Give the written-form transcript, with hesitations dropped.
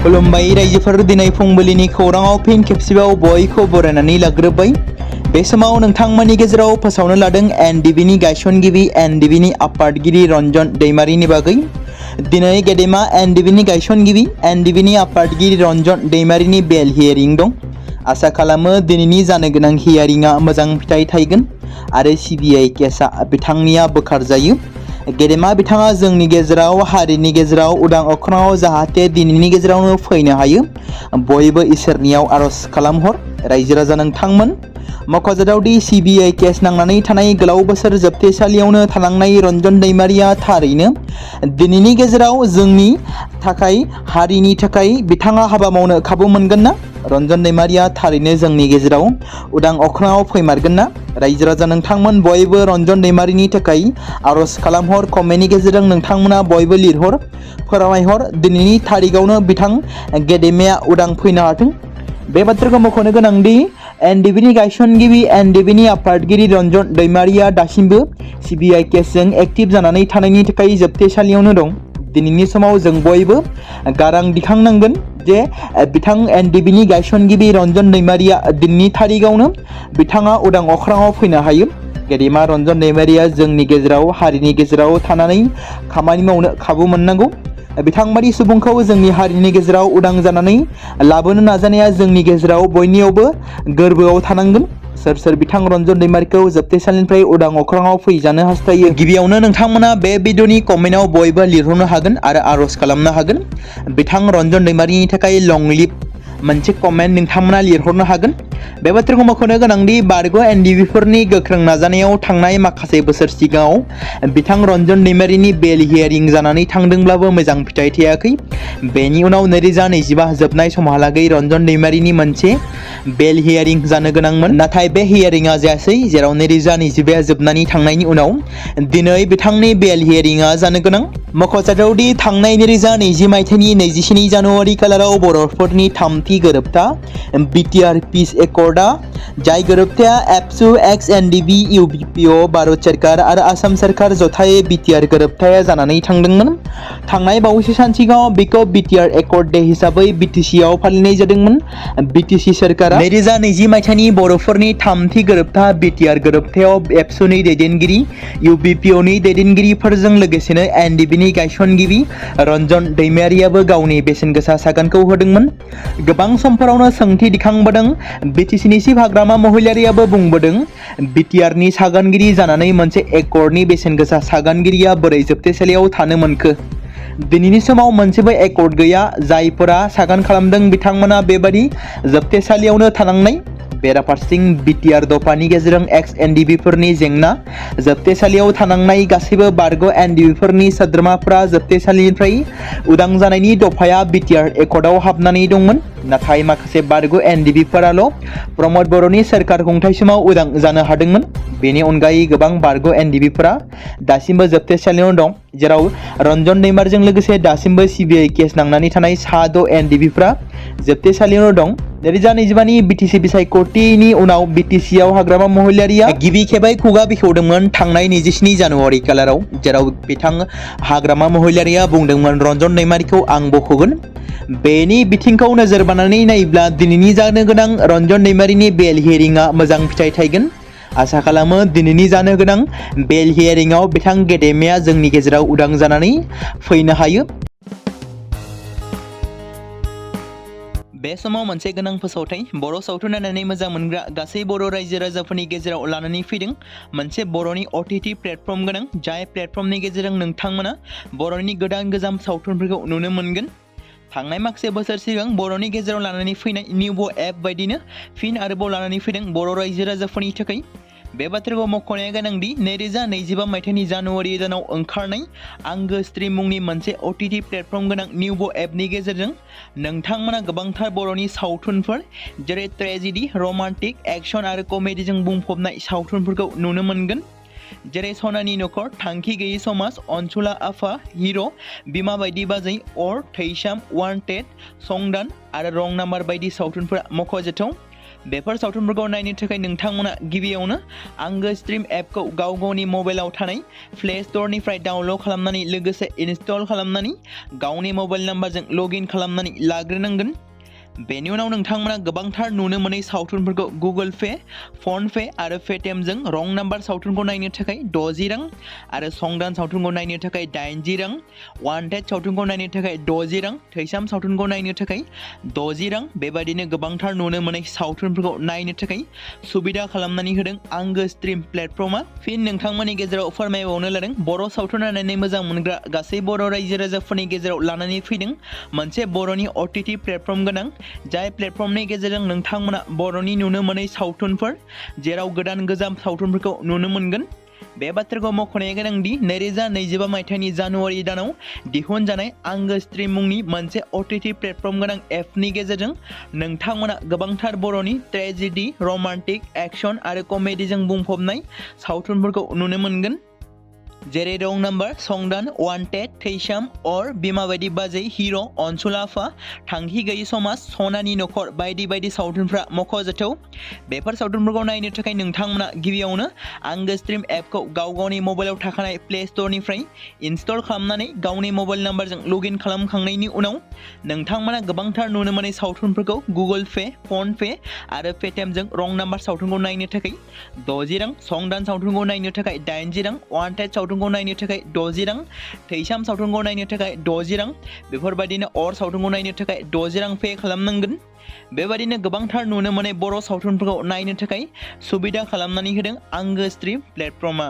खुलुमबाय रायजोफोर दिनै फुंबिलिनि खौराङाव फिन खेबसेबाव बयखौ बरायनानै लाग्रोबाय। बे समाव नोंथांमोननि गेजेराव फोसावनो लादों एनडिबिनि गायसनगिरि एनडिबिनि आफादगिरि रन्जन दैमारिनि बागै। दिनै गेदेमा एनडिबिनि गायसनगिरि एनडिबिनि आफादगिरि रन्जन दैमारिनि बेल हियारिं दं। आसा खालामो दिनैनि जानो गोनां हियारिंआ मोजां फिथाइ थायगोन आरो सिबिआइ केसआ बिथांनिया बोखारजायो। गेदेमा बिथाङा जोंनि गेजेराव हारिनि गेजेराव उदां अख्राङाव जाहाथे दिनैनि गेजेरावनो फैनो हायो। बयबो इसोरनियाव आरज खालामहर। रायजो राजा नोंथांमोन, मख'जाथाव दि सिबिआइ केस नांनानै थानाय गोलाव बोसोर जोबथेसालियावनो थानांनाय रन्जन दैमारिया थारैनो दिनैनि गेजेराव जोंनि थाखाय हारिनि थाखाय बिथाङा हाबा मावनो खाबु मोनगोन ना? रन्जन दैमारिया थारैनो जोंनि गेजेराव उदां अख्राङाव फैमारगोन ना? रायजो राजा नोंथांमोन बयबो रन्जन दैमारिनि थाखाय आरज खालामहर। कमेन्टनि गेजेरजों नोंथांमोना बयबो लिरहर, फोरमायहर दिनैनि थारिखआवनो बिथां गेदेमाया उदां फैनो हाथों। बे बाथ्राखौ मख'नो गोनांदि एनडिबिनि गायसनगिरि एनडिबिनि आफादगिरि रन्जन दैमारिया दासिमबो सिबिआइ केसजों एक्टिभ जानानै थानायनि थाखाय जोबथेसालियावनो दं। दिनैनि समाव जों बयबो गारां दिखांनांगोन जे बिथां एनडिबिनि गायसनगिरि रन्जन दैमारिया दिनैनि थारिखआवनो बिथाङा उदां अख्राङाव फैनो हायो। गेदेमा रन्जन दैमारिया जोंनि गेजेराव हारिनि गेजेराव थानानै खामानि मावनो खाबु मोननांगौ। बिथांबादि सुबुंखौ जोंनि हारिनि गेजेराव उदां जानानै लाबोनो नाजानाया जोंनि गेजेराव बयनियावबो गोरबोआव थानांगोन। सोर सोर बिथां रन्जन दैमारिखौ जोबथेसालिनिफ्राय उदां अख्राङाव फैजानो हास्थायो? गिबियावनो नोंथांमोना बे भिडिअनि कमेन्टआव बयबो लिरहरनो हागोन आरो आरज खालामनो हागोन। बिथां रन्जन दैमारिनि थाखाय लं लिभ मोनसे कमेन्ट नोंथांमोना लिरहरनो हागोन। बे बाथ्राखौ मख'नो गोनांदि बारग' एनडिबिफोरनि गोख्रों नाजानायाव थांनाय माखासे बोसोर सिगाङाव बिथां रन्जन दैमारिनि बेल हियारिं जानानै थांदोंब्लाबो मोजां फिथाइ थायाखै। बेनि उनाव 2025 जोबनाय समहालागै रन्जन दैमारिनि मोनसे बेल हियारिं जानो गोनांमोन, नाथाय बे हियारिंआ जायासै, जेराव 2025 जोबनानै थांनायनि उनाव दिनै बिथांनि बेल हियारिंआ जानो गोनां। मख'जाथाव दि थांनाय 2020 मायथाइनि 27 जानुवारि खालाराव बर'फोरनि थामथि गोरोबथा बिटिआर पिस एकर्डआ, जाय गोरोबथाया एबसु एक्स एनडिबि इउपिपिअ भारत सोरखार आरो आसाम सोरखार जथायै बिटिआर गोरोबथाया जानानै थांदोंमोन। थांनाय बावैसो सान सिगाङाव बेखौ बिटिआर एकर्ड डे हिसाबै बिटिसिआव फालिनाय जादोंमोन। बिटिसि सोरखारा 2020 मायथाइनि बर'फोरनि थामथि गोरोबथा बिटिआर गोरोबथायाव एबसुनि दैदेनगिरि इउपिपिअनि दैदेनगिरिफोरजों लोगोसेनो एनडिबिनि गायसनगिरि रन्जन दैमारियाबो गावनि बेसेनगोसा सागानखौ होदोंमोन। गोबां समफोरावनो सोंथि दिखांबोदों। बिटिसिनि चिफ हाग्रामा महिलारियाबो बुंबोदों, बिटिआरनि सागानगिरि जानानै मोनसे एकर्डनि बेसेनगोसा सागानगिरिया बोरै जोबथेसालियाव थानो मोनखो? दिनैनि समाव मोनसेबो एकर्ड गैया। जायफोरा सागान खालामदों बिथांमोना बेबादि जोबथेसालियावनो थानांनाय। बेराफारसेथिं बिटिआर दफानि गेजेरजों एक्स एनडिबिफोरनि जेंना। जोबथेसालियाव थानांनाय गासैबो बारग' एनडिबिफोरनि सोद्रोमाफोरा जोबथेसालिनिफ्राय उदां जानायनि दफाया बिटिआर एकर्डआव हाबनानै दंमोन, नाथाय माखासे बारग' एनडिबिफोराल' प्रमद बर'नि सोरखार खुंथाय समाव उदां जानो हादोंमोन। बेनि अनगायै गोबां बारग' एनडिबिफोरा दासिमबो जोबथेसालियाव दं, जेराव रन्जन दैमारिजों लोगोसे दासिमबो सिबिआइ केस नांनानै थानाय सा 6 एनडिबिफोरा जोबथेसालियावनो दं। 2025 नि बिटिसि बिसायख'थिनि उनाव बिटिसिआव हाग्रामा महिलारिया गिबि खेबै खुगा बेखेवदोंमोन थांनाय 27 जानुवारि खालाराव, जेराव बिथां हाग्रामा महिलारिया बुंदोंमोन रन्जन दैमारिखौ आं बख'गोन। बेनि बिथिंखौ नोजोर बोनानै नायोब्ला दिनैनि जानो गोनां रन्जन दैमारिनि बेल हियारिंआ मोजां फिथाइ थायगोन। आसा खालामो दिनैनि जानो गोनां बेल हियारिंआव बिथां गेदेमाया जोंनि गेजेराव उदां जानानै फैनो हायो। बे समाव मोनसे गोनां फोसावथाय बर' सावथुन नायनानै मोजां मोनग्रा गासै बर' रायजो राजाफोरनि गेजेराव लानानै फैदों मोनसे बर'नि OTT प्लेटफर्म गोनां, जाय प्लेटफर्मनि गेजेरजों नोंथांमोना बर'नि गोदान गोजाम सावथुनफोरखौ नुनो मोनगोन। थांनाय माखासे बोसोर सिगां बर'नि गेजेराव लानानै फैनाय निउबो एप बायदिनो फिन आरोबाव लानानै फैदों बर' रायजो राजाफोरनि थाखाय। बे बाथ्राखौ मख'नाया गोनांदि 2025 मायथाइनि जानुवारि दानाव ओंखारनाय आंगो स्ट्रिम मुंनि मोनसे OTT प्लेटफर्म गोनां निउबो एपनि गेजेरजों नोंथांमोना गोबांथार बर'नि सावथुनफोर जेरै ट्रेजेडि, रमान्टिक, एक्सन आरो कमेडिजों बुंफबनाय सावथुनफोरखौ नुनो मोनगोन। जेरै सनानि नखर, थांखि गैयै समाज, अनसुला आफा, हिर', बिमा बायदि बाजै, अर, थैसाम, वान्टेड, संदान आरो रं नाम्बार बायदि सावथुनफोरा मख'जाथाव। बेफोर सावथुनफोरखौ नायनो थाखाय नोंथांमोना गिबियावनो आंगो स्ट्रिम एपखौ गाव गावनि मबाइलाव थानाय प्ले स्ट'रनिफ्राय डाउनल'ड खालामनानै लोगोसे इनस्टल खालामनानै गावनि मबाइल नाम्बारजों लगइन खालामनानै लाग्रोनांगोन। बेनि उनाव नोंथांमोना गोबांथार नुनो मोनै सावथुनफोरखौ गुगोल पे, फन पे आरो पेटिएमजों रं नाम्बार सावथुनखौ नायनो थाखाय 60 रां आरो संदान सावथुनखौ नायनो थाखाय 80 रां, वान्टेड सावथुनखौ नायनो थाखाय 60 रां, थैसाम सावथुनखौ नायनो थाखाय 60 रां बेबायदिनो गोबांथार नुनो मोनै सावथुनफोरखौ नायनो थाखाय सुबिदा खालामनानै होदों आंगो स्ट्रिम प्लेटफर्मा। फिन नोंथांमोननि गेजेराव फोरमायबावनो लादों बर' सावथुन नायनानै मोजां मोनग्रा गासै बर' रायजो राजाफोरनि गेजेराव लानानै फैदों मोनसे बर'नि OTT प्लेटफर्म गोनां, जाय प्लेटफर्मनि गेजेरजों नोंथांमोना बर'नि नुनो मोनै सावथुनफोर जेराव गोदान गोजाम सावथुनफोरखौ नुनो मोनगोन। बे बाथ्राखौ मख'नाया गोनांदि 2025 मायथाइनि जानुवारि दानाव दिहुनजानाय आंगो स्ट्रिम मुंनि मोनसे OTT प्लेटफर्म गोनां एपनि गेजेरजों नोंथांमोना गोबांथार बर'नि ट्रेजेडि, रमान्टिक, एक्शन आरो कमेडिजों बुंफबनाय सावथुनफोरखौ नुनो मोनगोन। जेरै रं नाम्बार, संदान, वान्टेड, थैसाम, अर, बिमा बायदि बाजै, हिर', अनसुला आफा, थांखि गैयि समाज, सनानि नखर बायदि बायदि सावथुनफ्रा मख'जाथाव। बेफोर सावथुनफोरखौ नायनो थाखाय नोंथांमोना गिबियावनो आंगो स्ट्रिम एपखौ गाव गावनि मबाइलाव थाखानाय प्ले स्ट'रनिफ्राय इनस्टल खालामनानै गावनि मबाइल नाम्बारजों लगइन खालामखांनायनि उनाव नोंथांमोना गोबांथार नुनो मोनै सावथुनफोरखौ गुगोल पे, फन पे आरो पेटिएमजों रं नाम्बार सावथुनखौ नायनो थाखाय 60 रां, संदान सावथुनखौ नायनो थाखाय 80 रां, वान्टेड सावथुनखौ नायनो थाखाय 60 रां, थैसाम सावथुनखौ नायनो थाखाय 60 रां बेफोरबायदिनो अर सावथुनखौ नायनो थाखाय 60 रां पे खालामनांगोन। बेबायदिनो गोबांथार नुनो मोनै बर' सावथुनफोरखौ नायनो थाखाय सुबिदा खालामनानै होदों आंगो स्ट्रिम प्लेटफर्मा।